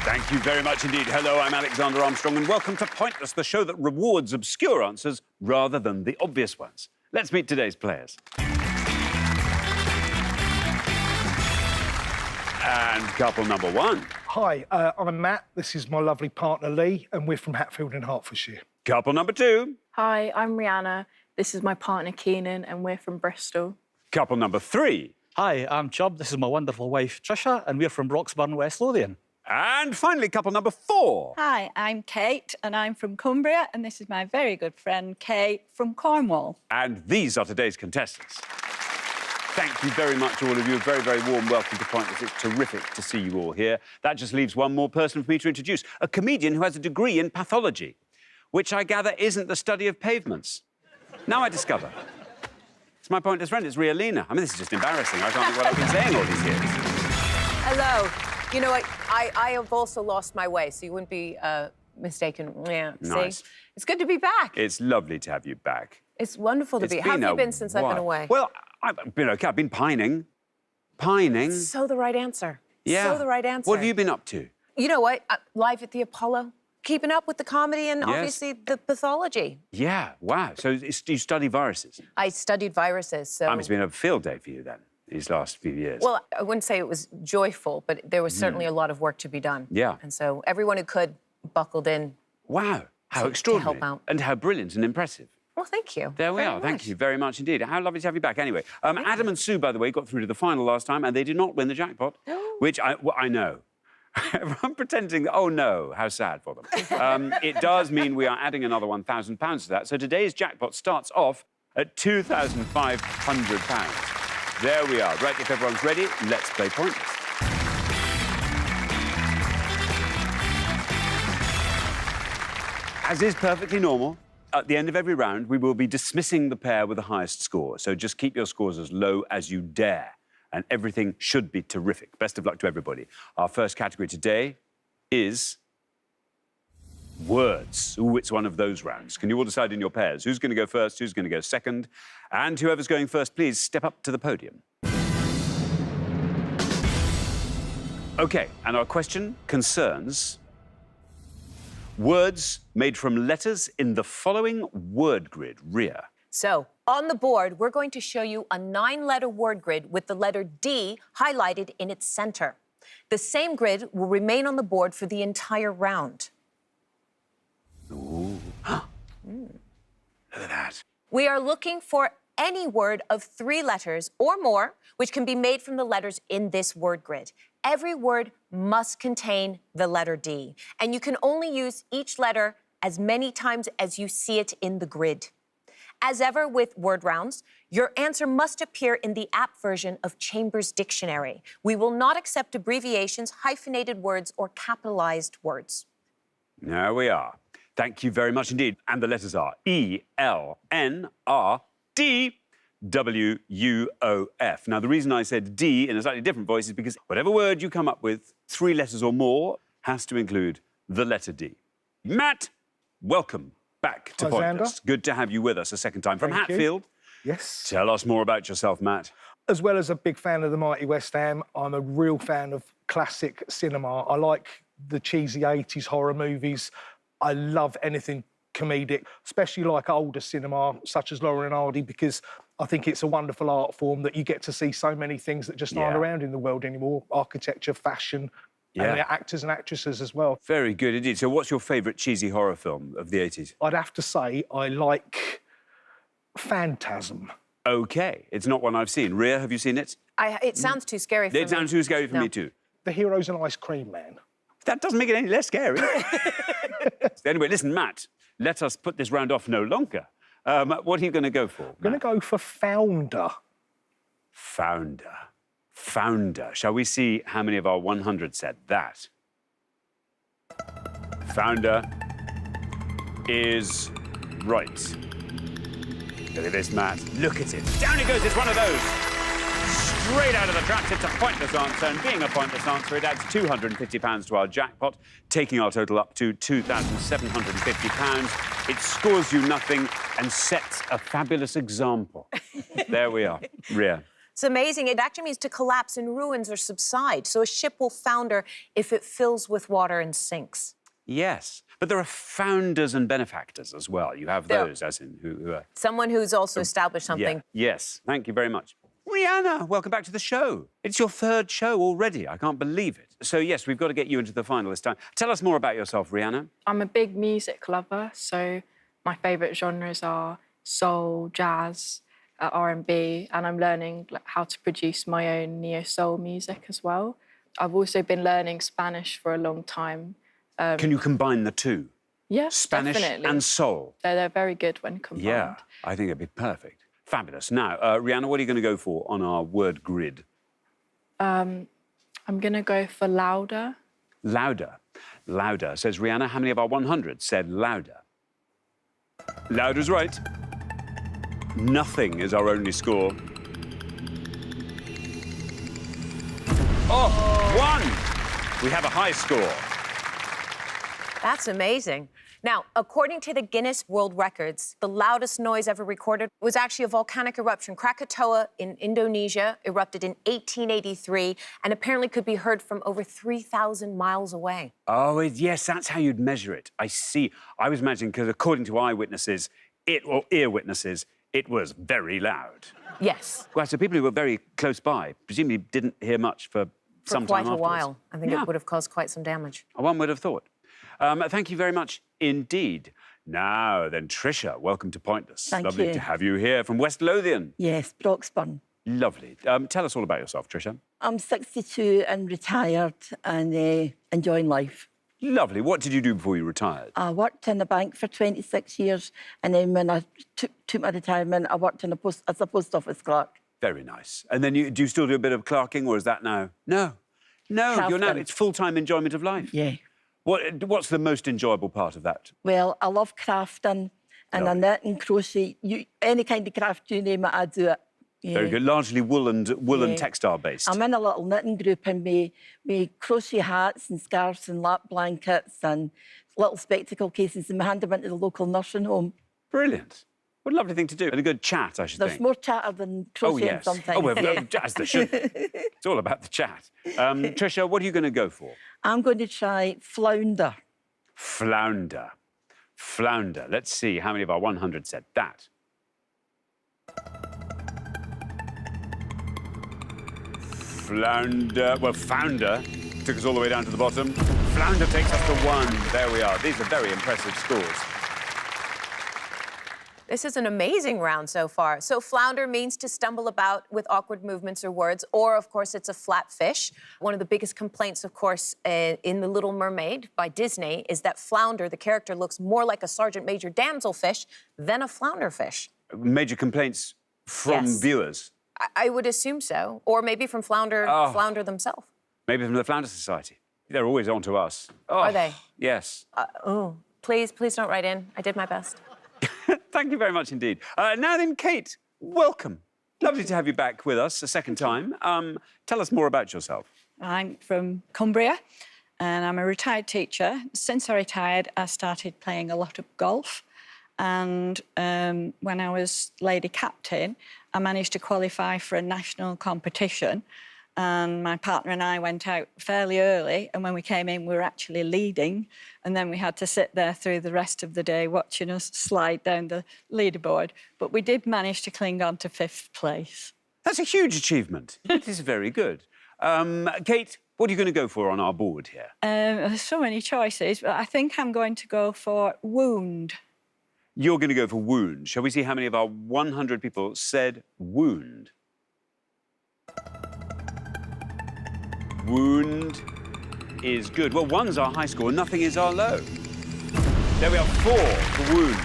Thank you very much indeed. Hello, I'm Alexander Armstrong, and welcome to Pointless, the show that rewards obscure answers rather than the obvious ones. Let's meet today's players. And couple number one. Hi, I'm Matt. This is my lovely partner, Lee, and we're from Hatfield in Hertfordshire. Couple number two. Hi, I'm Rihanna. This is my partner, Keenan, and we're from Bristol. Couple number three. Hi, I'm Chubb. This is my wonderful wife, Trisha, and we're from Broxburn, West Lothian. And finally, couple number four. Hi, I'm Kate, and I'm from Cumbria, and this is my very good friend, Kay, from Cornwall. And these are today's contestants. Thank you very much, all of you. A very, very warm welcome to Pointless. It's terrific to see you all here. That just leaves one more person for me to introduce, a comedian who has a degree in pathology, which I gather isn't the study of pavements. Now I discover. It's my pointless friend, it's Ria Lena. I mean, this is just embarrassing. I can't think what I've been saying all these years. Hello. You know, I have also lost my way, so you wouldn't be mistaken. Yeah, Nice. See? It's good to be back. It's lovely to have you back. It's wonderful to be. How have you been since I've been away? Well, I've been OK. I've been pining. Pining. So the right answer. Yeah. So the right answer. What have you been up to? You know what? Live at the Apollo. Keeping up with the comedy and obviously the pathology. Yeah, wow. So you study viruses? I studied viruses, so... It's been a field day for you, then, these last few years. Well, I wouldn't say it was joyful, but there was certainly a lot of work to be done. Yeah. And so everyone who could buckled in. Wow, how extraordinary. To help out. And how brilliant and impressive. Well, thank you. There we very are. much. Thank you very much indeed. How lovely to have you back. Anyway, Adam and Sue, by the way, got through to the final last time, and they did not win the jackpot, which I know. I'm pretending, oh no, how sad for them. It does mean we are adding another £1,000 to that. So today's jackpot starts off at £2,500. There we are. Right, if everyone's ready, let's play Pointless. As is perfectly normal, at the end of every round, we will be dismissing the pair with the highest score. So just keep your scores as low as you dare. And everything should be terrific. Best of luck to everybody. Our first category today is words. Ooh, it's one of those rounds. Can you all decide in your pairs who's going to go first, who's going to go second? And whoever's going first, please step up to the podium. OK, and our question concerns words made from letters in the following word grid. Ria. So, on the board, we're going to show you a 9-letter word grid with the letter D highlighted in its center. The same grid will remain on the board for the entire round. Ooh. Look at that. We are looking for any word of 3 letters or more, which can be made from the letters in this word grid. Every word must contain the letter D, and you can only use each letter as many times as you see it in the grid. As ever with word rounds, your answer must appear in the app version of Chambers Dictionary. We will not accept abbreviations, hyphenated words, or capitalized words. There we are. Thank you very much indeed. And the letters are E-L-N-R-D-W-U-O-F. Now, the reason I said D in a slightly different voice is because whatever word you come up with, 3 letters or more, has to include the letter D. Matt, welcome back to Pointless. Good to have you with us a second time. From Hatfield. Yes. Tell us more about yourself, Matt. As well as a big fan of the mighty West Ham, I'm a real fan of classic cinema. I like the cheesy 80s horror movies. I love anything comedic, especially like older cinema, such as Laurel and Hardy, because I think it's a wonderful art form that you get to see so many things that just aren't around in the world anymore. Architecture, fashion, and the actors and actresses as well. Very good indeed. So what's your favourite cheesy horror film of the 80s? I'd have to say I like Phantasm. OK. It's not one I've seen. Ria, have you seen it? It sounds too scary for me. It sounds too scary for me too. The Heroes and Ice Cream Man. That doesn't make it any less scary. Anyway, listen, Matt, let us put this round off no longer. What are you going to go for? I'm going to go for Founder. Founder. Founder. Shall we see how many of our 100 said that? Founder is right. Look at this, Matt. Look at it. Down it goes. It's one of those. Straight out of the traps. It's a pointless answer. And being a pointless answer, it adds £250 to our jackpot, taking our total up to £2,750. It scores you nothing and sets a fabulous example. There we are. Ria. It's amazing. It actually means to collapse in ruins or subside. So a ship will founder if it fills with water and sinks. Yes, but there are founders and benefactors as well. You have There- those, as in who are... Someone who's also established something. Yeah. Yes, thank you very much. Rihanna, welcome back to the show. It's your third show already. I can't believe it. So, yes, we've got to get you into the final this time. Tell us more about yourself, Rihanna. I'm a big music lover, so my favourite genres are soul, jazz, R&B, and I'm learning how to produce my own neo-soul music as well. I've also been learning Spanish for a long time. Can you combine the two? Yes, Spanish definitely. and soul? They're very good when combined. Yeah, I think it'd be perfect. Fabulous. Now, Rihanna, what are you going to go for on our word grid? I'm going to go for louder. Louder. Louder. Says Rihanna. How many of our 100 said louder? Louder's right. Nothing is our only score. Oh, 1! We have a high score. That's amazing. Now, according to the Guinness World Records, the loudest noise ever recorded was actually a volcanic eruption. Krakatoa in Indonesia erupted in 1883 and apparently could be heard from over 3,000 miles away. Oh, yes, that's how you'd measure it. I see. I was imagining, because according to eyewitnesses, or ear witnesses, it was very loud. Yes. Well, so people who were very close by presumably didn't hear much for some time quite a afterwards. while. I think it would have caused quite some damage. One would have thought. Thank you very much indeed. Now then, Tricia, welcome to Pointless. Thank Lovely you. to have you here from West Lothian. Yes, Broxburn. Lovely. Tell us all about yourself, Tricia. I'm 62 and retired and enjoying life. Lovely. What did you do before you retired? I worked in the bank for 26 years, and then when I took my retirement, I worked in as a post office clerk. Very nice. And then do you still do a bit of clerking, or is that now? No. No, you're now, Crafting. it's full-time enjoyment of life. Yeah. What's the most enjoyable part of that? Well, I love crafting, and I Lovely. knit and crochet. Any kind of craft you name it, I do it. Yeah. Very good. Largely woolen Yeah. textile-based. I'm in a little knitting group, and we crochet hats and scarves and lap blankets and little spectacle cases, and we hand them into the local nursing home. Brilliant. What a lovely thing to do. And a good chat, I should There's think. more chatter than Oh, crocheting yes. sometimes. Oh, well, as there should be. It's all about the chat. Tricia, what are you going to go for? I'm going to try flounder. Flounder. Flounder. Let's see how many of our 100 said that. Flounder. Well, founder took us all the way down to the bottom. Flounder takes us to 1. There we are. These are very impressive scores. This is an amazing round so far. So flounder means to stumble about with awkward movements or words, or, of course, it's a flat fish. One of the biggest complaints, of course, in The Little Mermaid by Disney is that Flounder, the character, looks more like a Sergeant Major damselfish than a flounder fish. Major complaints from Yes. viewers. I would assume so. Or maybe from Flounder themselves. Maybe from the Flounder Society. They're always on to us. Oh, Are they? Yes. Please don't write in. I did my best. Thank you very much indeed. Now then, Kate, welcome. Lovely to have you back with us a second time. Tell us more about yourself. I'm from Cumbria and I'm a retired teacher. Since I retired, I started playing a lot of golf. And when I was lady captain, I managed to qualify for a national competition. And my partner and I went out fairly early, and when we came in, we were actually leading. And then we had to sit there through the rest of the day watching us slide down the leaderboard. But we did manage to cling on to 5th place. That's a huge achievement. It is very good. Kate, what are you going to go for on our board here? There's so many choices, but I think I'm going to go for wound. You're going to go for wound. Shall we see how many of our 100 people said wound? Wound is good. Well, 1's our high score, nothing is our low. There we are, 4 for wound.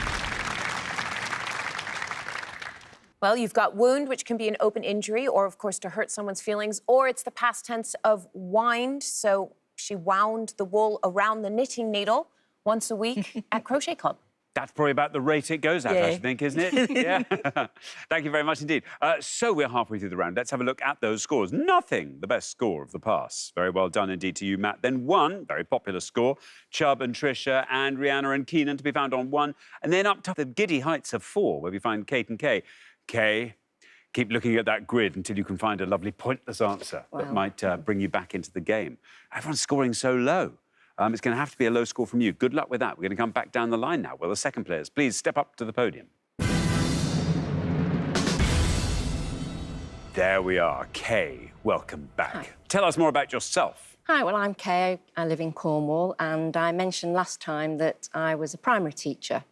Well, you've got wound, which can be an open injury or, of course, to hurt someone's feelings, or it's the past tense of wind. So she wound the wool around the knitting needle once a week at Crochet Club. That's probably about the rate it goes at, I Yeah. should think, isn't it? Yeah. Thank you very much indeed. So we're halfway through the round. Let's have a look at those scores. Nothing, the best score of the pass. Very well done indeed to you, Matt. Then 1, very popular score. Chubb and Tricia and Rihanna and Keenan to be found on 1. And then up to the giddy heights of 4, where we find Kate and Kay. Keep looking at that grid until you can find a lovely pointless answer that might bring you back into the game. Everyone's scoring so low. It's going to have to be a low score from you. Good luck with that. We're going to come back down the line now. Well, the second players, please step up to the podium. There we are. Kay, welcome back. Hi. Tell us more about yourself. Hi, well, I'm Kay. I live in Cornwall, and I mentioned last time that I was a primary teacher,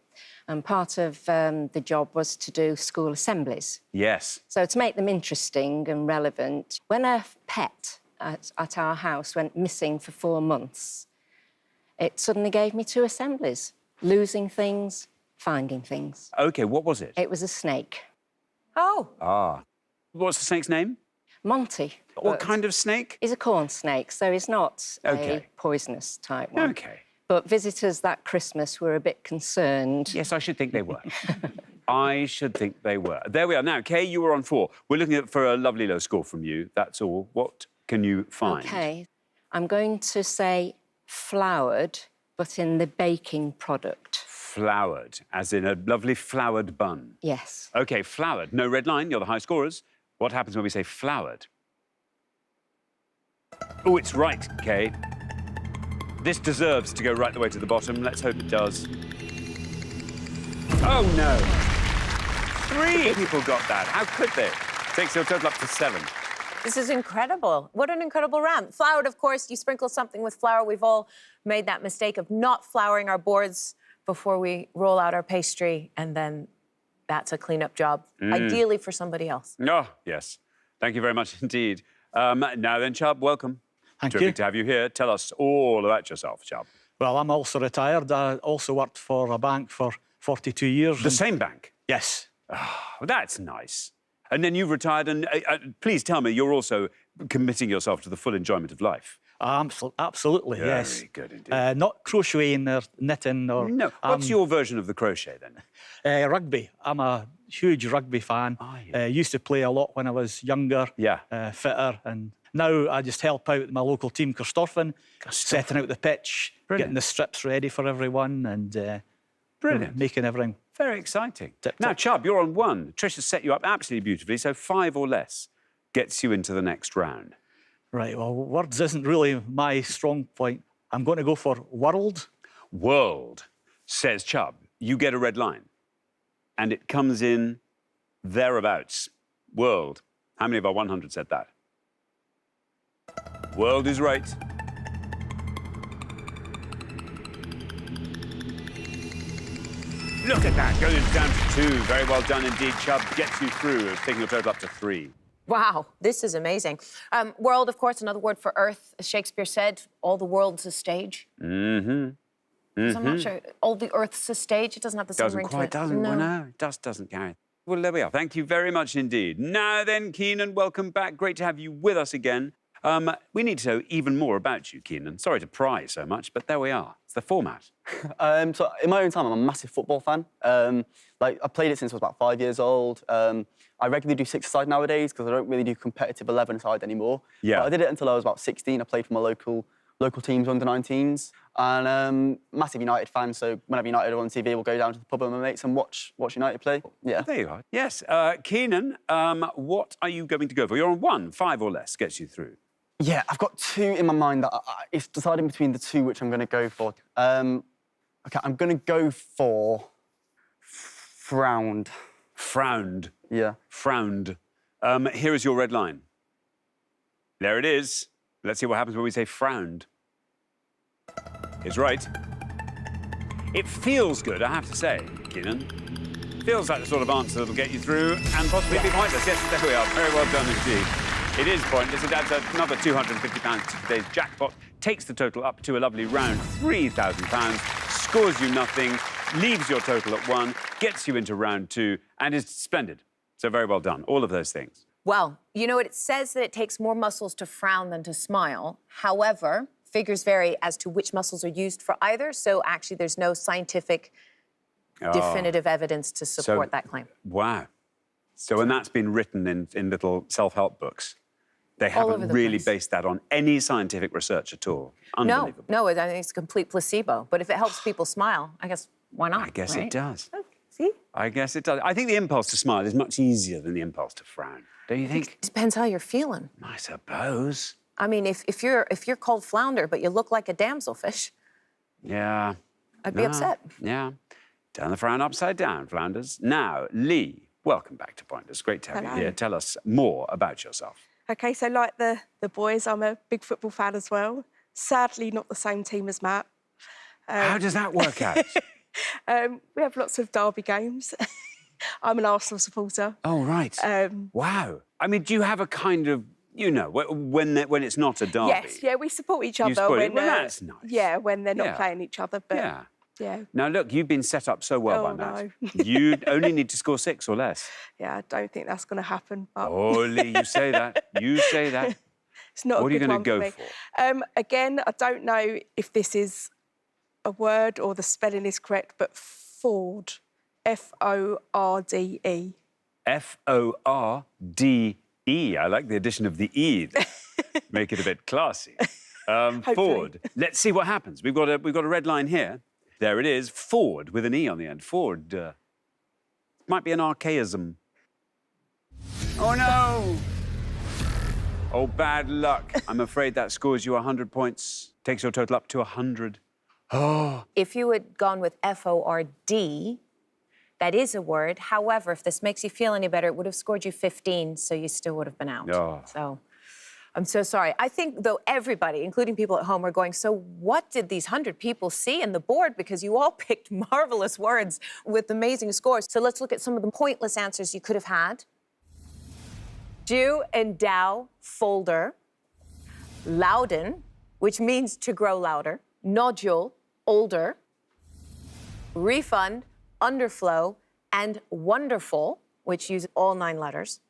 and part of the job was to do school assemblies. Yes. So to make them interesting and relevant, when a pet at our house went missing for 4 months, it suddenly gave me 2 assemblies, losing things, finding things. OK, what was it? It was a snake. Oh. Ah. What's the snake's name? Monty. What kind of snake? He's a corn snake, so he's not OK. a poisonous type one. OK. But visitors that Christmas were a bit concerned. Yes, I should think they were. I should think they were. There we are. Now, Kay, you were on 4. We're looking for a lovely low score from you. That's all. What can you find? OK. I'm going to say floured, but in the baking product. Floured, as in a lovely floured bun. Yes. OK, floured. No red line. You're the high scorers. What happens when we say floured? Oh, it's right, Kay. This deserves to go right the way to the bottom. Let's hope it does. Oh, no. 3 people got that. How could they? Takes your total up to 7. This is incredible. What an incredible round. Floured, of course, you sprinkle something with flour. We've all made that mistake of not flouring our boards before we roll out our pastry, and then that's a cleanup job, ideally for somebody else. Oh, yes. Thank you very much indeed. Now then, Chubb, welcome. Thank Terrific you. to have you here. Tell us all about yourself, Chubb. Well, I'm also retired. I also worked for a bank for 42 years. The same bank? Yes. Oh, that's nice. And then you've retired, and please tell me you're also committing yourself to the full enjoyment of life. Absolutely, yes. Very good indeed. Not crocheting or knitting or... No. What's your version of the crochet, then? Rugby. I'm a huge rugby fan. Oh, yeah. Used to play a lot when I was younger, Yeah. fitter, and now I just help out my local team, Corstorphine, setting out the pitch, Brilliant. getting the strips ready for everyone, and Brilliant. making everything. Very exciting. Tip Now, top. Chubb, you're on 1. Trish has set you up absolutely beautifully, so 5 or less gets you into the next round. Right, well, words isn't really my strong point. I'm going to go for world. World, says Chubb. You get a red line. And it comes in thereabouts. World. How many of our 100 said that? World is right. Look at that, goes down to 2. Very well done indeed, Chubb. Gets you through, taking your total up to 3. Wow, this is amazing. World, of course, another word for earth. As Shakespeare said, all the world's a stage. So I'm not sure. All the earth's a stage. It doesn't have the same ring to it. Doesn't. No. Well, no, it doesn't carry. Well, there we are. Thank you very much indeed. Now then, Keenan, welcome back. Great to have you with us again. We need to know even more about you, Keenan. Sorry to pry so much, but there we are. It's the format. So in my own time, I'm a massive football fan. I played it since I was about 5 years old. I regularly do 6-a-side nowadays because I don't really do competitive 11-a-side anymore. Yeah. But I did it until I was about 16. I played for my local teams, under-19s. And massive United fan, so whenever United are on TV, we'll go down to the pub with my mates and watch United play. Yeah. There you are. Yes. Keenan, what are you going to go for? You're on 1. 5 or less gets you through. Yeah, I've got 2 in my mind. It's deciding between the 2 which I'm going to go for. OK, I'm going to go for frowned. Frowned. Yeah. Frowned. Here is your red line. There it is. Let's see what happens when we say frowned. It's right. It feels good, I have to say, Keenan. Feels like the sort of answer that'll get you through and possibly be pointless. Yes, there we are. Very well done indeed. It is pointless. It adds another £250 to today's jackpot, takes the total up to a lovely round £3,000, scores you nothing, leaves your total at 1, gets you into round 2, and is splendid. So very well done. All of those things. Well, you know what? It says that it takes more muscles to frown than to smile. However, figures vary as to which muscles are used for either, so actually there's no scientific definitive evidence to support that claim. Wow. So, and that's been written in little self-help books. They All haven't over the really place. based that on any scientific research at all. No, Unbelievable. no, I think it's a complete placebo. But if it helps people smile, I guess, why not? I guess right? it does. See? I guess it does. I think the impulse to smile is much easier than the impulse to frown. Don't you think? It depends how you're feeling. I suppose. I mean, if you're called flounder, but you look like a damselfish, Yeah. I'd be upset. Yeah. Turn the frown upside down, Flounders. Now, Lee, welcome back to Pointless. Great to have you here. Tell us more about yourself. OK, so like the boys, I'm a big football fan as well. Sadly, not the same team as Matt. How does that work out? We have lots of derby games. I'm an Arsenal supporter. Oh, right. Wow. I mean, do you have a kind of, you know, when it's not a derby? Yes, yeah, we support each other. Support when, well, that's nice. Yeah, when they're not Yeah. playing each other. But Yeah. yeah. Now, look, you've been set up so well Oh, by Matt. no. You only need to score 6 or less. Yeah, I don't think that's going to happen. But Oh, Lee, you say that. You say that. it's not What a are you good gonna one go for me. Again, I don't know if this is a word or the spelling is correct, but Forde. F-O-R-D-E. F-O-R-D-E. I like the addition of the E. Make it a bit classy. Ford. Let's see what happens. We've got a red line here. There it is. Ford with an E on the end. Ford. Might be an archaism. Oh, no! Oh, bad luck. I'm afraid that scores you 100 points. Takes your total up to 100. Oh. If you had gone with F-O-R-D, that is a word. However, if this makes you feel any better, it would have scored you 15, so you still would have been out. Oh. So I'm so sorry. I think, though, everybody, including people at home, are going, so what did these 100 people see in the board? Because you all picked marvellous words with amazing scores. So let's look at some of the pointless answers you could have had. Do, endow, folder. Louden, which means to grow louder. Nodule, older. Refund, underflow, and wonderful, which use all 9 letters.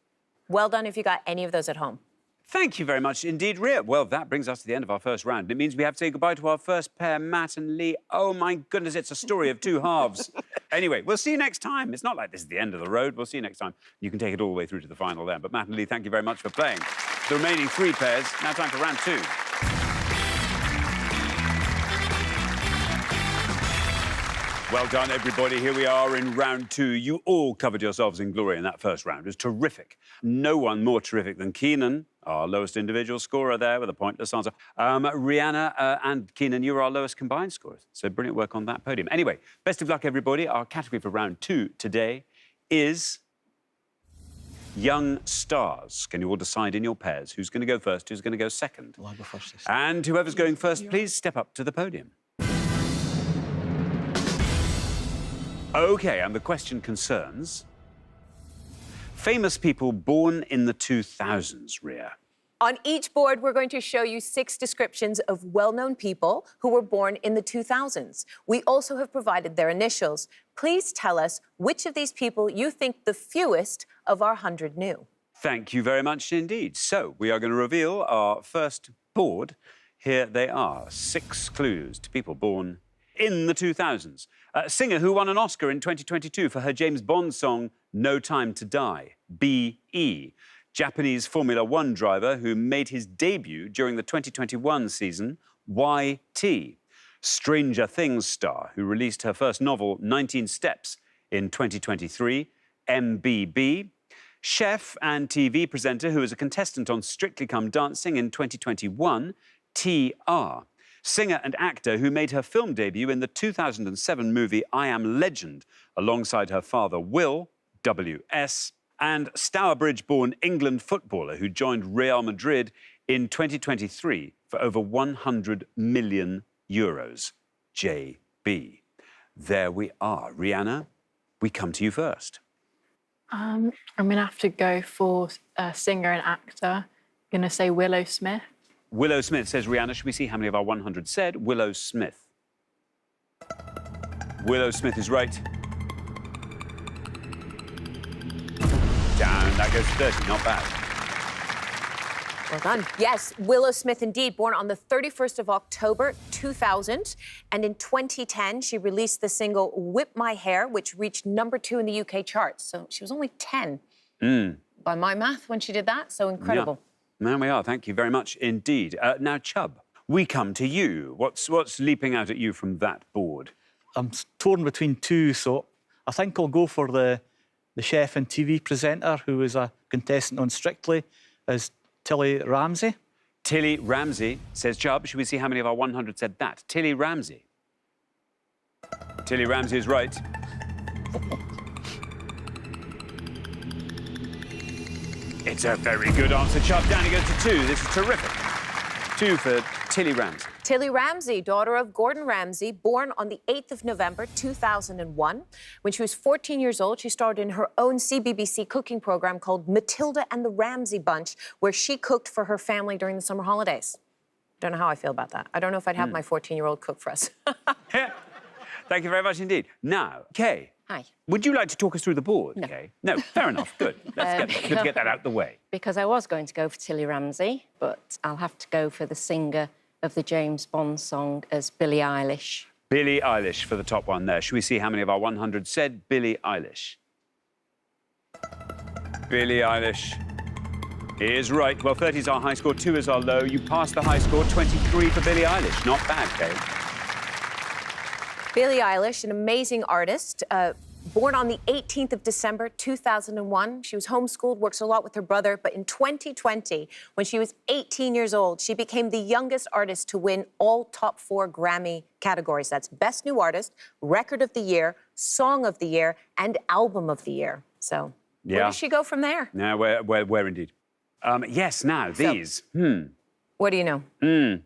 Well done if you got any of those at home. Thank you very much indeed, Rhea. Well, that brings us to the end of our first round. It means we have to say goodbye to our first pair, Matt and Lee. Oh, my goodness, it's a story of 2 halves. Anyway, we'll see you next time. It's not like this is the end of the road. We'll see you next time. You can take it all the way through to the final then. But Matt and Lee, thank you very much for playing. The remaining 3 pairs, now time for round 2. Well done, everybody. Here we are in round 2. You all covered yourselves in glory in that first round. It was terrific. No one more terrific than Keenan, our lowest individual scorer there with a pointless answer. Rihanna and Keenan, you were our lowest combined scorers. So brilliant work on that podium. Anyway, best of luck, everybody. Our category for round 2 today is young stars. Can you all decide in your pairs who's going to go first, who's going to go second? Well, I'll go first this And whoever's going first, please step up to the podium. OK, and the question concerns famous people born in the 2000s, Rhea. On each board, we're going to show you 6 descriptions of well-known people who were born in the 2000s. We also have provided their initials. Please tell us which of these people you think the fewest of our 100 knew. Thank you very much indeed. So, we are going to reveal our first board. Here they are, 6 clues to people born in the 2000s. A singer who won an Oscar in 2022 for her James Bond song, No Time to Die, B.E. Japanese Formula One driver who made his debut during the 2021 season, Y.T. Stranger Things star who released her first novel, 19 Steps, in 2023, M.B.B. Chef and TV presenter who was a contestant on Strictly Come Dancing in 2021, T.R. Singer and actor who made her film debut in the 2007 movie I Am Legend alongside her father, Will, W.S., and Stourbridge-born England footballer who joined Real Madrid in 2023 for over 100 million euros, J.B. There we are. Rihanna, we come to you first. I'm going to have to go for singer and actor. I'm going to say Willow Smith. Willow Smith, says Rihanna. Should we see how many of our 100 said Willow Smith? Willow Smith is right. Down, that goes to 30, not bad. Well done. Yes, Willow Smith indeed, born on the 31st of October, 2000. And in 2010, she released the single Whip My Hair, which reached #2 in the UK charts. So she was only 10 by my math when she did that, so incredible. Yeah. There we are. Thank you very much indeed. Now, Chubb, we come to you. What's leaping out at you from that board? I'm torn between 2, so I think I'll go for the chef and TV presenter who was a contestant on Strictly, as Tilly Ramsey. Tilly Ramsey, says Chubb. Should we see how many of our 100 said that? Tilly Ramsey. Tilly Ramsey is right. It's a very good answer, Chubb. Down he goes to 2. This is terrific. 2 for Tilly Ramsey. Tilly Ramsey, daughter of Gordon Ramsay, born on the 8th of November, 2001. When she was 14 years old, she starred in her own CBBC cooking program called Matilda and the Ramsay Bunch, where she cooked for her family during the summer holidays. Don't know how I feel about that. I don't know if I'd have my 14-year-old cook for us. Thank you very much indeed. Now, Kay. Hi. Would you like to talk us through the board, No. Kay? No, fair enough. Good. Good to get that out of the way. Because I was going to go for Tilly Ramsey, but I'll have to go for the singer of the James Bond song as Billie Eilish. Billie Eilish for the top one there. Should we see how many of our 100 said Billie Eilish? Billie Eilish is right. Well, 30 is our high score, 2 is our low. You passed the high score, 23 for Billie Eilish. Not bad, Kay. Billie Eilish, an amazing artist, born on the 18th of December, 2001. She was homeschooled, works a lot with her brother, but in 2020, when she was 18 years old, she became the youngest artist to win all top 4 Grammy categories. That's Best New Artist, Record of the Year, Song of the Year, and Album of the Year. So, where does she go from there? Now, where indeed? Yes, now, these. What do you know?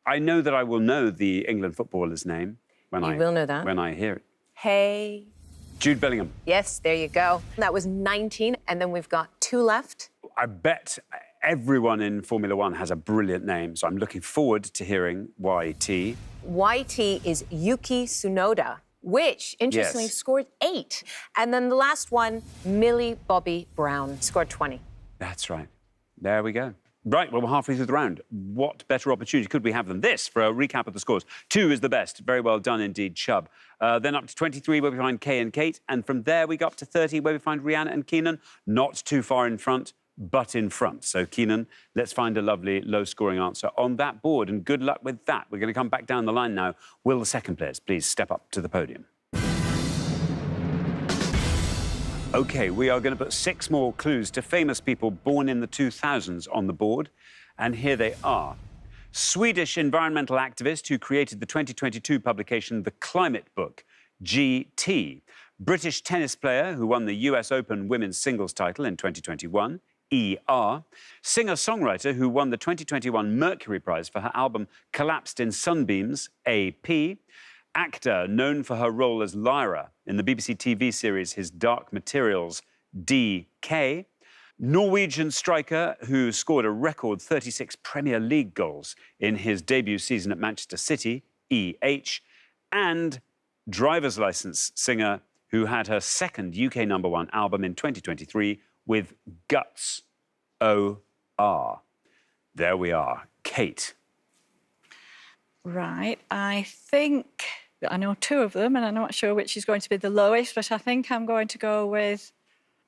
I know that I will know the England footballer's name when You will know that. when I hear it. Hey. Jude Bellingham. Yes, there you go. That was 19, and then we've got 2 left. I bet everyone in Formula One has a brilliant name, so I'm looking forward to hearing YT. YT is Yuki Tsunoda, which, interestingly, Yes. scored 8. And then the last one, Millie Bobby Brown, scored 20. That's right. There we go. Right, well, we're halfway through the round. What better opportunity could we have than this for a recap of the scores? 2 is the best. Very well done indeed, Chubb. Then up to 23, where we find Kay and Kate. And from there, we go up to 30, where we find Rihanna and Keenan. Not too far in front, but in front. So, Keenan, let's find a lovely low-scoring answer on that board. And good luck with that. We're going to come back down the line now. Will the second players please step up to the podium? OK, we are going to put 6 more clues to famous people born in the 2000s on the board. And here they are. Swedish environmental activist who created the 2022 publication The Climate Book, GT. British tennis player who won the US Open women's singles title in 2021, ER. Singer-songwriter who won the 2021 Mercury Prize for her album Collapsed in Sunbeams, AP. Actor known for her role as Lyra in the BBC TV series His Dark Materials, DK. Norwegian striker who scored a record 36 Premier League goals in his debut season at Manchester City, EH. And driver's licence singer who had her second UK #1 album in 2023 with Guts, OR. There we are. Kate. Right, I think I know 2 of them, and I'm not sure which is going to be the lowest, but I think I'm going to go with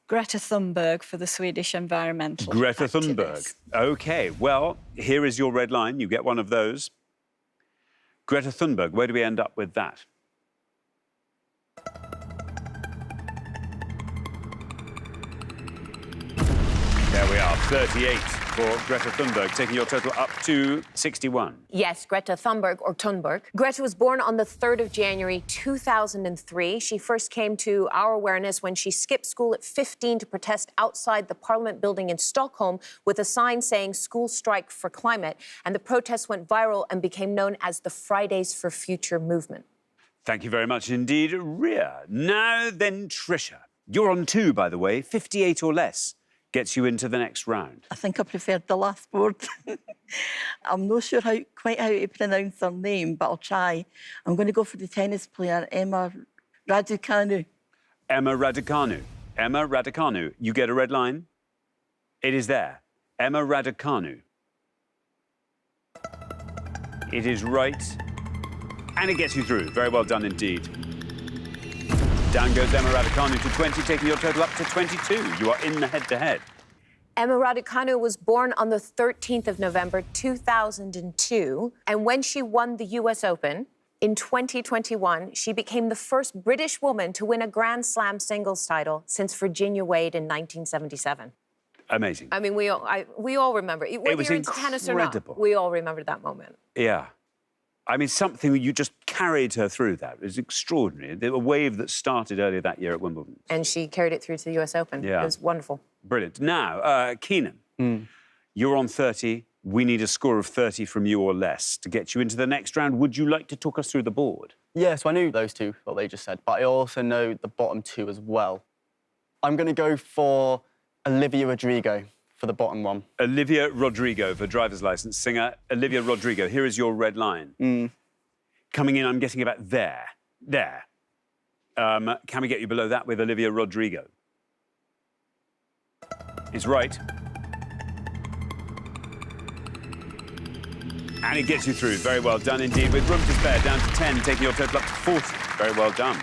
Greta Thunberg for the Swedish environmental Greta activist. Thunberg. OK, well, here is your red line. You get one of those. Greta Thunberg, where do we end up with that? There we are, 38 for Greta Thunberg, taking your total up to 61. Yes, Greta Thunberg, or Thunberg. Greta was born on the 3rd of January, 2003. She first came to our awareness when she skipped school at 15 to protest outside the Parliament building in Stockholm with a sign saying "School Strike for Climate." And the protest went viral and became known as the Fridays for Future movement. Thank you very much indeed, Ria. Now then, Trisha. You're on 2, by the way. 58 or less gets you into the next round. I think I preferred the last board. I'm not sure quite how to pronounce her name, but I'll try. I'm going to go for the tennis player, Emma Raducanu. Emma Raducanu. Emma Raducanu. You get a red line? It is there. Emma Raducanu. It is right. And it gets you through. Very well done indeed. Down goes Emma Raducanu to 20, taking your total up to 22. You are in the head-to-head. Emma Raducanu was born on the 13th of November, 2002. And when she won the US Open, In 2021, she became the first British woman to win a Grand Slam singles title since Virginia Wade in 1977. Amazing. I mean, we all remember. Whether was you're into tennis or not, incredible. we all remember that moment. Yeah. I mean, something you just carried her through that. It was extraordinary. A wave that started earlier that year at Wimbledon. And she carried it through to the US Open. Yeah. It was wonderful. Brilliant. Now, Keenan, you're on 30. We need a score of 30 from you or less to get you into the next round. Would you like to talk us through the board? Yeah, so I knew those two, what they just said, but I also know the bottom two as well. I'm going to go for Olivia Rodrigo for the bottom one. Olivia Rodrigo for driver's license singer. Olivia Rodrigo, here is your red line. Coming in, I'm getting about there. There. Can we get you below that with Olivia Rodrigo? Is right. And it gets you through. Very well done indeed. With room to spare, down to 10, taking your total up to 40. Very well done.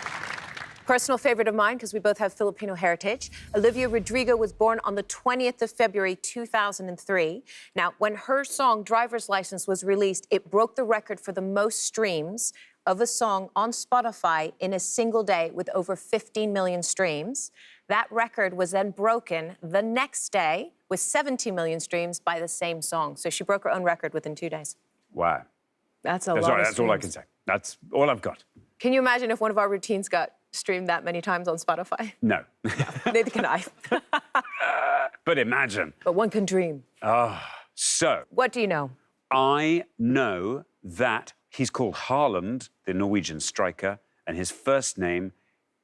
Personal favorite of mine, because we both have Filipino heritage. Olivia Rodrigo was born on the 20th of February, 2003. Now, when her song Driver's License was released, it broke the record for the most streams of a song on Spotify in a single day with over 15 million streams. That record was then broken the next day with 17 million streams by the same song. So she broke her own record within 2 days. Wow. That's a lot Sorry, of that's all I can streams. say. That's all I've got. Can you imagine if one of our routines got streamed that many times on Spotify? No. Neither can I. But imagine. But one can dream. So, What do you know? I know that he's called Haaland, the Norwegian striker, and his first name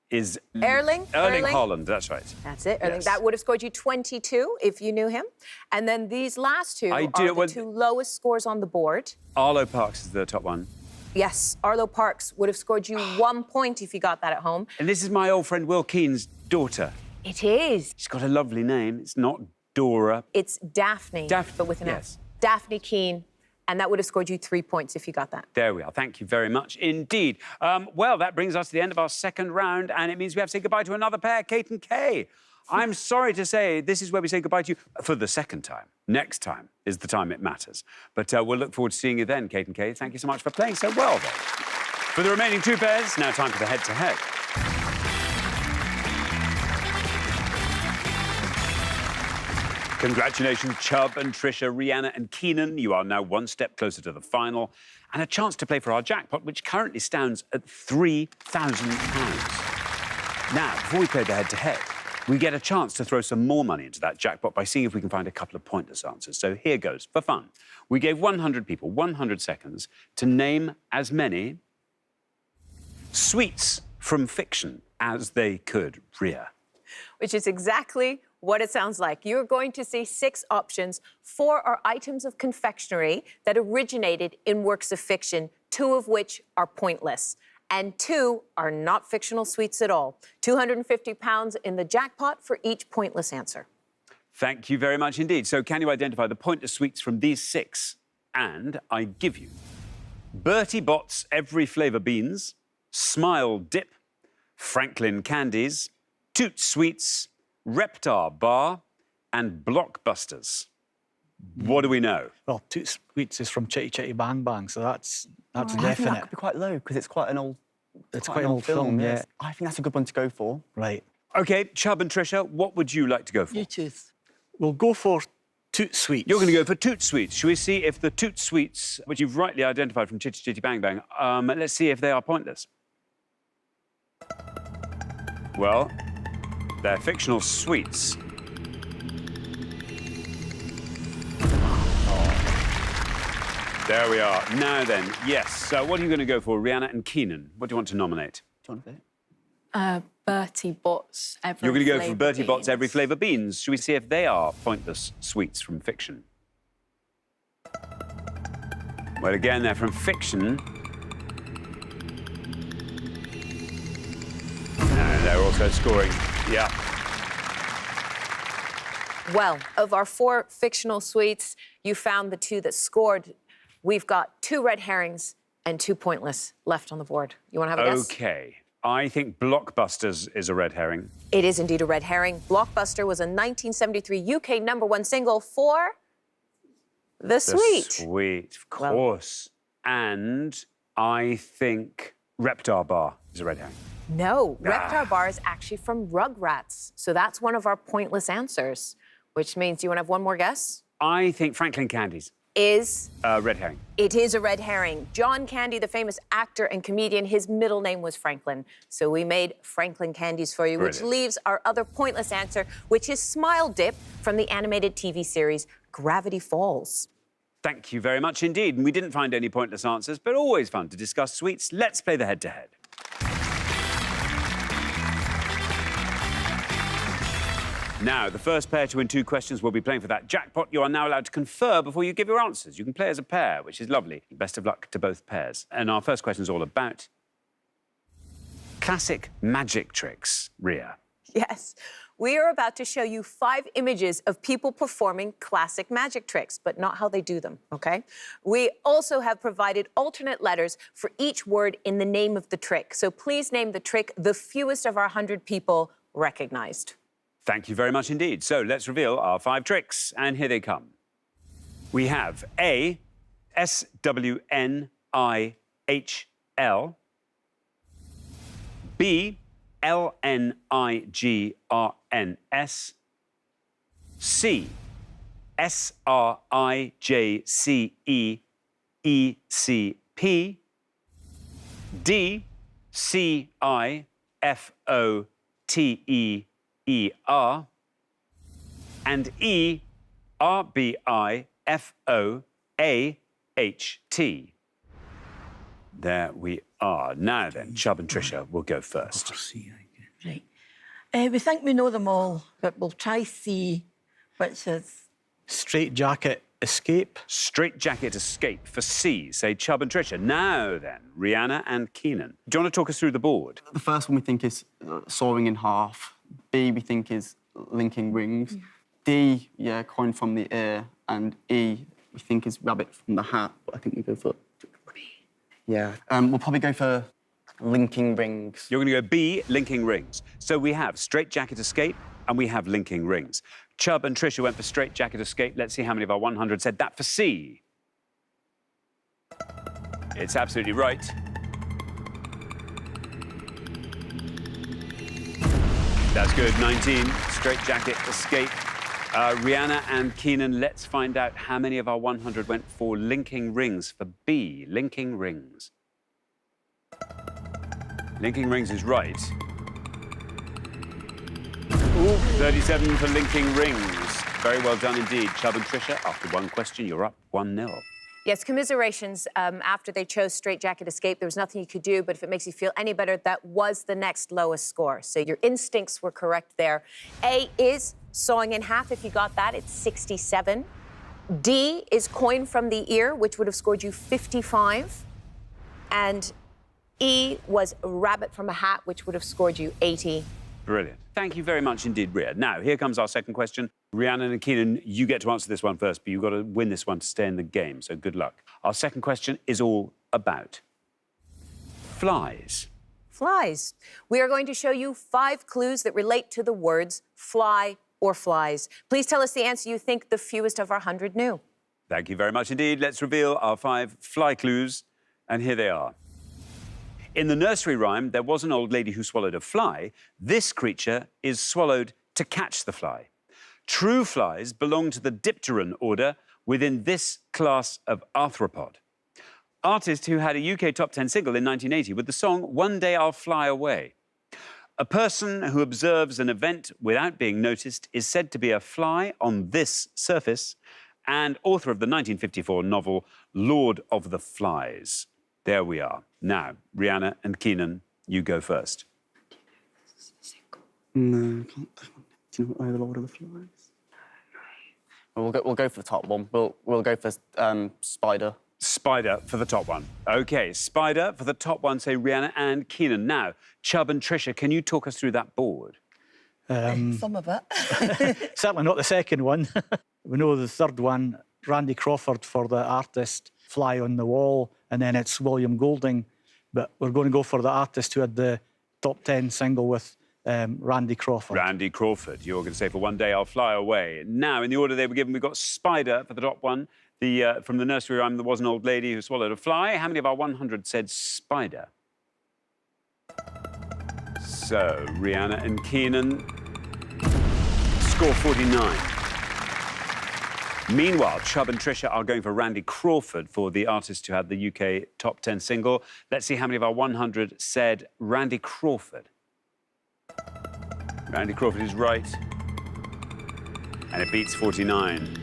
is... Erling Haaland, that's right. That's it, Erling. Yes. That would have scored you 22 if you knew him. And then these last two I are do- the well- two lowest scores on the board. Arlo Parks is the top one. Yes, Arlo Parks would have scored you 1 point if you got that at home. And this is my old friend Will Keene's daughter. It is. She's got a lovely name. It's not Dora. It's Daphne, but with an yes. F. Daphne Keane. And that would have scored you 3 points if you got that. There we are. Thank you very much indeed. Well, that brings us to the end of our second round, and it means we have to say goodbye to another pair, Kate and Kay. I'm sorry to say this is where we say goodbye to you for the second time. Next time is the time it matters. But we'll look forward to seeing you then, Kate and Kay. Thank you so much for playing so well, then. For the remaining two pairs, now time for the head-to-head. Congratulations, Chubb and Trisha, Rihanna and Keenan. You are now one step closer to the final and a chance to play for our jackpot, which currently stands at £3,000. Now, before we play the head-to-head, we get a chance to throw some more money into that jackpot by seeing if we can find a couple of pointless answers. So here goes, for fun. We gave 100 people 100 seconds to name as many sweets from fiction as they could, Ria. Which is exactly what it sounds like. You're going to see 6 options. 4 are items of confectionery that originated in works of fiction, 2 of which are pointless. And 2 are not fictional sweets at all. £250 in the jackpot for each pointless answer. Thank you very much indeed. So can you identify the pointless sweets from these 6? And I give you Bertie Bott's Every Flavour Beans, Smile Dip, Franklin Candies, Toot Sweets, Reptar Bar, and Blockbusters. What do we know? Well, Toot Sweets is from Chitty Chitty Bang Bang, so that's I think that definite. could be quite low because it's quite an old. It's quite an old film, yeah. I think that's a good one to go for. Right. OK, Chubb and Trisha, what would you like to go for? You choose. We'll go for Toot Sweets. You're going to go for Toot Sweets. Shall we see if the Toot Sweets, which you've rightly identified from Chitty Chitty Bang Bang, let's see if they are pointless. Well, they're fictional sweets. There we are. Now then, yes. So what are you going to go for, Rihanna and Keenan? What do you want to nominate? Do you want to say it? Bertie Bott's Every You're going to go for Flavour Bertie Bott's Beans. Every Flavour Beans. Shall we see if they are pointless sweets from fiction? Well, again, they're from fiction. And they're also scoring. Yeah. Well, of our 4 fictional sweets, you found the 2 that scored. We've got 2 red herrings and 2 pointless left on the board. You want to have a guess? OK. I think Blockbusters is a red herring. It is indeed a red herring. Blockbuster was a 1973 UK #1 single for The Sweet. Sweet, of course. And I think Reptar Bar is a red herring. No, Reptar Bar is actually from Rugrats. So that's one of our pointless answers, which means, you want to have one more guess? I think Franklin Candies. Is? Red herring. It is a red herring. John Candy, the famous actor and comedian, his middle name was Franklin. So we made Franklin Candies for you, Brilliant. which leaves our other pointless answer, which is Smile Dip from the animated TV series Gravity Falls. Thank you very much indeed. And we didn't find any pointless answers, but always fun to discuss sweets. Let's play the head-to-head. Now, the first pair to win 2 questions will be playing for that jackpot. You are now allowed to confer before you give your answers. You can play as a pair, which is lovely. Best of luck to both pairs. And our first question is all about classic magic tricks. Ria. Yes. We are about to show you 5 images of people performing classic magic tricks, but not how they do them, OK? We also have provided alternate letters for each word in the name of the trick. So please name the trick the fewest of our 100 people recognized. Thank you very much indeed. So let's reveal our 5 tricks, and here they come. We have A, S-W-N-I-H-L, B, L-N-I-G-R-N-S, C, S-R-I-J-C-E-E-C-P, D, C-I-F-O-T-E-E-R, and E, R-B-I-F-O-A-H-T. There we are. Now then, Chubb and Tricia will go first. Right. We think we know them all, but we'll try C, which is... Straight jacket, escape. Straight jacket escape for C, say Chubb and Tricia. Now then, Rihanna and Keenan. Do you want to talk us through the board? The first one we think is sawing in half. B, we think is linking rings. D, yeah, coin from the ear. And E, we think is rabbit from the hat. But I think we go for... Yeah. We'll probably go for linking rings. You're going to go B, linking rings. So we have straight jacket escape and we have linking rings. Chubb and Tricia went for straight jacket escape. Let's see how many of our 100 said that for C. It's absolutely right. That's good, 19. Straight jacket escape. Rihanna and Keenan, let's find out how many of our 100 went for linking rings for B, linking rings. Linking rings is right. Ooh, 37 for linking rings. Very well done indeed. Chubb and Tricia, after one question, you're up 1-0. Yes, commiserations. After they chose straight jacket escape, there was nothing you could do, but if it makes you feel any better, that was the next lowest score. So your instincts were correct there. A is sawing in half. If you got that, it's 67. D is coin from the ear, which would have scored you 55. And E was rabbit from a hat, which would have scored you 80. Brilliant. Thank you very much indeed, Ria. Now, here comes our second question. Rihanna and Keenan, you get to answer this one first, but you've got to win this one to stay in the game, so good luck. Our second question is all about flies. Flies. We are going to show you 5 clues that relate to the words fly or flies. Please tell us the answer you think the fewest of our 100 knew. Thank you very much indeed. Let's reveal our 5 fly clues, and here they are. In the nursery rhyme, there was an old lady who swallowed a fly. This creature is swallowed to catch the fly. True flies belong to the dipteran order within this class of arthropod. Artist who had a UK top 10 single in 1980 with the song One Day I'll Fly Away. A person who observes an event without being noticed is said to be a fly on this surface, and author of the 1954 novel Lord of the Flies. There we are. Now, Rihanna and Keenan, you go first. No, I can't. Do you know the Lord of the Flies? We'll go for the top one. We'll go for spider. Spider for the top one. OK, spider for the top one, say Rihanna and Keenan. Now, Chubb and Tricia, can you talk us through that board? Some of it. Certainly not the second one. We know the third one, Randy Crawford for the artist, Fly on the Wall, and then it's William Golding. But we're going to go for the artist who had the top 10 single with Randy Crawford. Randy Crawford. You're going to say, for one day I'll fly away. Now, in the order they were given, we've got Spider for the top one. From the nursery rhyme, there was an old lady who swallowed a fly. How many of our 100 said Spider? So, Rihanna and Keenan score 49. Meanwhile, Chubb and Trisha are going for Randy Crawford for the artist who had the UK top 10 single. Let's see how many of our 100 said Randy Crawford. Randy Crawford is right. And it beats 49.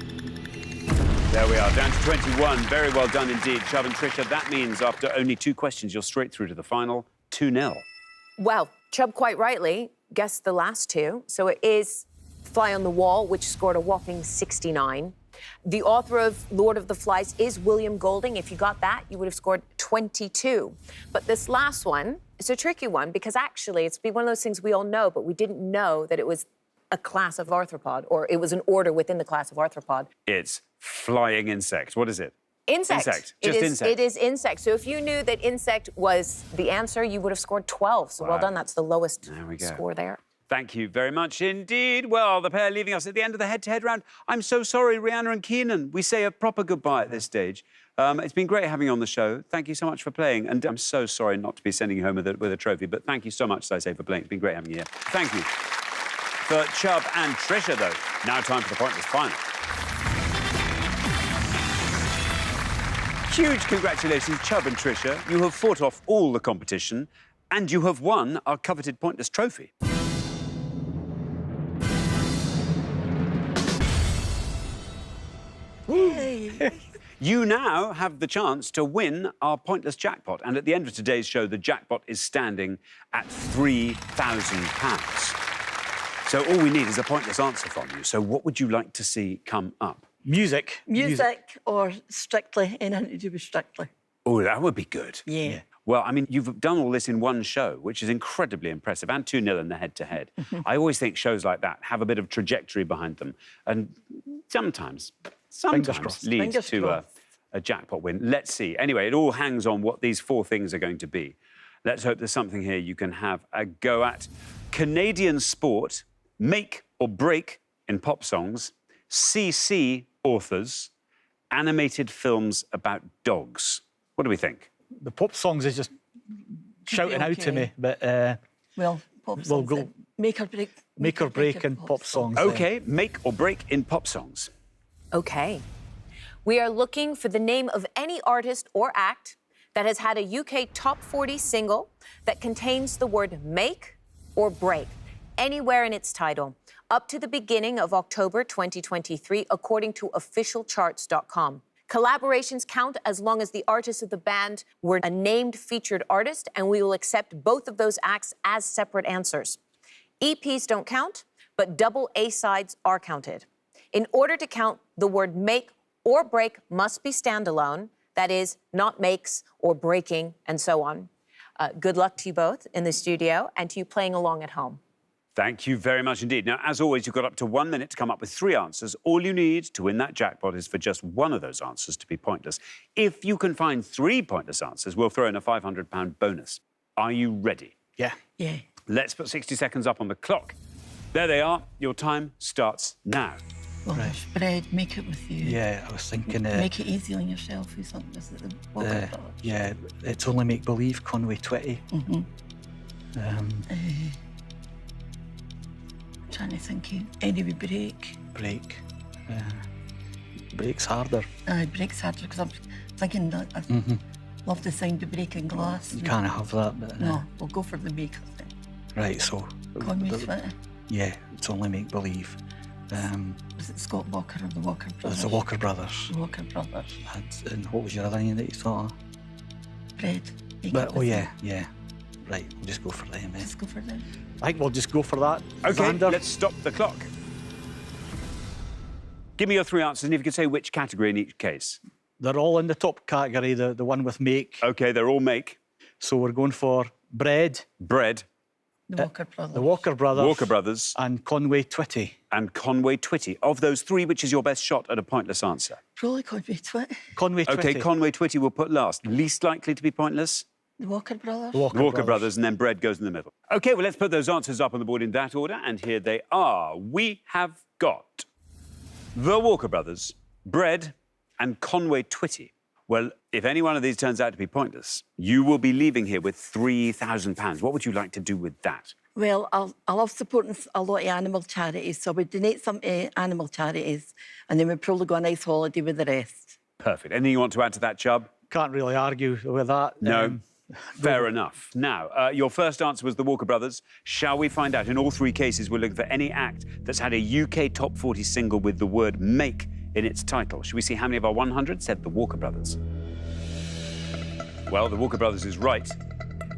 There we are, down to 21. Very well done indeed, Chubb and Trisha. That means after only 2 questions, you're straight through to the final, 2-0. Well, Chubb quite rightly guessed the last 2. So it is Fly on the Wall, which scored a whopping 69. The author of Lord of the Flies is William Golding. If you got that, you would have scored 22. But this last one is a tricky one because actually it's one of those things we all know, but we didn't know that it was a class of arthropod, or it was an order within the class of arthropod. It's flying insect. What is it? Insect. Insect. Just insect. It is insect. So if you knew that insect was the answer, you would have scored 12. So well done. That's the lowest score there. Thank you very much indeed. Well, the pair leaving us at the end of the head-to-head round. I'm so sorry, Rihanna and Keenan. We say a proper goodbye at this stage. It's been great having you on the show. Thank you so much for playing. And I'm so sorry not to be sending you home with a trophy, but thank you so much, as I say, for playing. It's been great having you here. Thank you. For Chubb and Trisha, though, now time for the pointless final. Huge congratulations, Chubb and Trisha. You have fought off all the competition and you have won our coveted pointless trophy. Yay! You now have the chance to win our pointless jackpot. And at the end of today's show, the jackpot is standing at £3,000. So all we need is a pointless answer from you. So what would you like to see come up? Music. Music or Strictly, anything to do with Strictly. Oh, that would be good. Yeah. Well, I mean, you've done all this in one show, which is incredibly impressive, and 2-0 in the head-to-head. I always think shows like that have a bit of trajectory behind them, and sometimes lead to a jackpot win. Let's see. Anyway, it all hangs on what these 4 things are going to be. Let's hope there's something here you can have a go at. Canadian sport, make or break in pop songs, CC authors, animated films about dogs. What do we think? The pop songs is just shouting out to me, but well, pop songs, we'll go make or break. Make or break in pop songs. OK, make or break in pop songs. OK. We are looking for the name of any artist or act that has had a UK top 40 single that contains the word make or break anywhere in its title, up to the beginning of October 2023, according to officialcharts.com. Collaborations count as long as the artist of the band were a named featured artist, and we will accept both of those acts as separate answers. EPs don't count, but double A-sides are counted. In order to count, the word make or break must be standalone, that is, not makes or breaking, and so on. Good luck to you both in the studio and to you playing along at home. Thank you very much indeed. Now, as always, you've got up to 1 minute to come up with 3 answers. All you need to win that jackpot is for just one of those answers to be pointless. If you can find 3 pointless answers, we'll throw in a £500 bonus. Are you ready? Yeah. Yeah. Let's put 60 seconds up on the clock. There they are. Your time starts now. Well, Bread, make it with you. Yeah, I was thinking... make it easy on yourself. Who's on this at the Walker Brothers? Yeah, It's Only Make Believe, Conway Twitty. Trying to think, anyway, break. Break. Break's harder. Break's harder because I'm thinking that I love the sound of breaking glass. You can't have that, but... No, we'll go for the makers then. Right, so... Conway Twitty. Yeah, It's Only Make Believe. Was it Scott Walker or the Walker Brothers? It's the Walker Brothers. The Walker Brothers. And what was your other name that you thought of? Bread. Yeah. Right, we'll just go for them, eh? Just go for them. I think we'll just go for that. OK, Xander. let's stop the clock. Give me your 3 answers, and if you could say which category in each case. They're all in the top category, the one with make. OK, they're all make. So we're going for Bread. Bread. The Walker Brothers. The Walker Brothers. Walker Brothers. And Conway Twitty. And Conway Twitty. Of those 3, which is your best shot at a pointless answer? Probably Conway Twitty. Conway Twitty. OK, Conway Twitty we'll put last. Least likely to be pointless? The Walker Brothers. Walker Brothers, and then bread goes in the middle. OK, well, let's put those answers up on the board in that order, and here they are. We have got the Walker Brothers, bread, and Conway Twitty. Well, if any one of these turns out to be pointless, you will be leaving here with £3,000. What would you like to do with that? Well, I love supporting a lot of animal charities, so we donate some to animal charities, and then we'd probably go on a nice holiday with the rest. Perfect. Anything you want to add to that, Chubb? Can't really argue with that. No. Fair enough. Now, your first answer was the Walker Brothers. Shall we find out? In all three cases, we're looking for any act that's had a UK Top 40 single with the word make in its title. Should we see how many of our 100 said the Walker Brothers? Well, the Walker Brothers is right.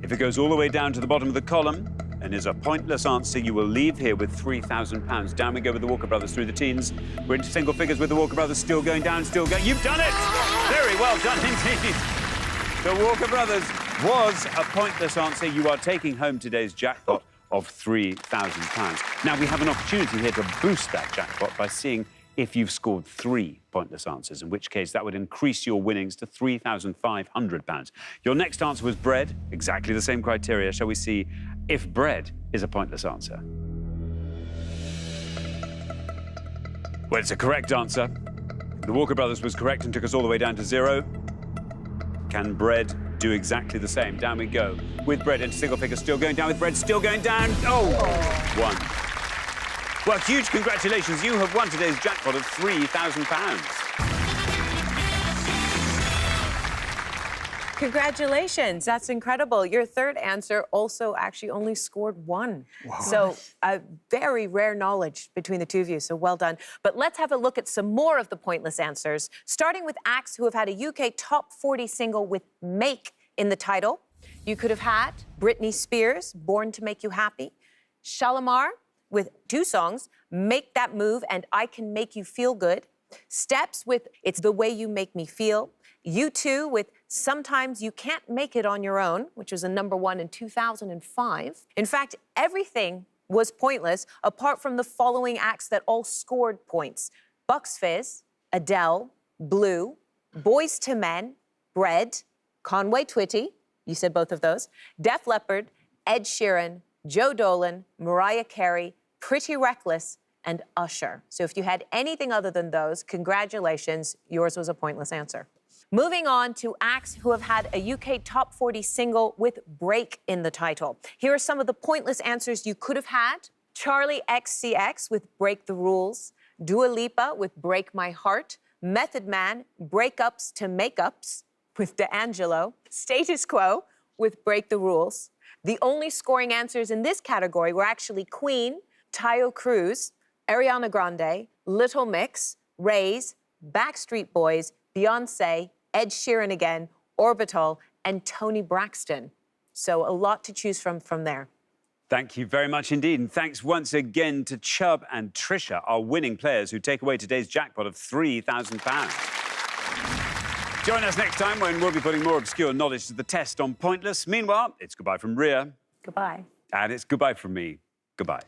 If it goes all the way down to the bottom of the column and is a pointless answer, you will leave here with £3,000. Down we go with the Walker Brothers through the teens. We're into single figures with the Walker Brothers still going down, still going. You've done it! Very well done indeed. The Walker Brothers was a pointless answer. You are taking home today's jackpot of £3,000. Now, we have an opportunity here to boost that jackpot by seeing if you've scored 3 pointless answers, in which case that would increase your winnings to £3,500. Your next answer was bread, exactly the same criteria. Shall we see if bread is a pointless answer? Well, it's a correct answer. The Walker Brothers was correct and took us all the way down to 0. Can bread do exactly the same? Down we go. With bread into single figures, still going down, with bread still going down. Oh! 1. Well, huge congratulations. You have won today's jackpot of £3,000. Congratulations, that's incredible. Your third answer also actually only scored 1. Wow. So very rare knowledge between the two of you, so well done. But let's have a look at some more of the pointless answers, starting with acts who have had a UK Top 40 single with make in the title. You could have had Britney Spears, Born to Make You Happy, Shalimar with 2 songs, Make That Move and I Can Make You Feel Good, Steps with It's the Way You Make Me Feel, U2 with Sometimes You Can't Make It on Your Own, which was a #1 in 2005. In fact, everything was pointless apart from the following acts that all scored points: Bucks Fizz, Adele, Blue, Boyz II Men, Bread, Conway Twitty, you said both of those, Def Leppard, Ed Sheeran, Joe Dolan, Mariah Carey, Pretty Reckless, and Usher. So if you had anything other than those, congratulations, yours was a pointless answer. Moving on to acts who have had a UK Top 40 single with break in the title. Here are some of the pointless answers you could have had. Charlie XCX with Break the Rules, Dua Lipa with Break My Heart, Method Man, Breakups to Makeups with D'Angelo, Status Quo with Break the Rules. The only scoring answers in this category were actually Queen, Tayo Cruz, Ariana Grande, Little Mix, Raze, Backstreet Boys, Beyonce, Ed Sheeran again, Orbital, and Toni Braxton. So a lot to choose from there. Thank you very much indeed. And thanks once again to Chubb and Trisha, our winning players who take away today's jackpot of £3,000. Join us next time when we'll be putting more obscure knowledge to the test on Pointless. Meanwhile, it's goodbye from Rhea. Goodbye. And it's goodbye from me. Goodbye.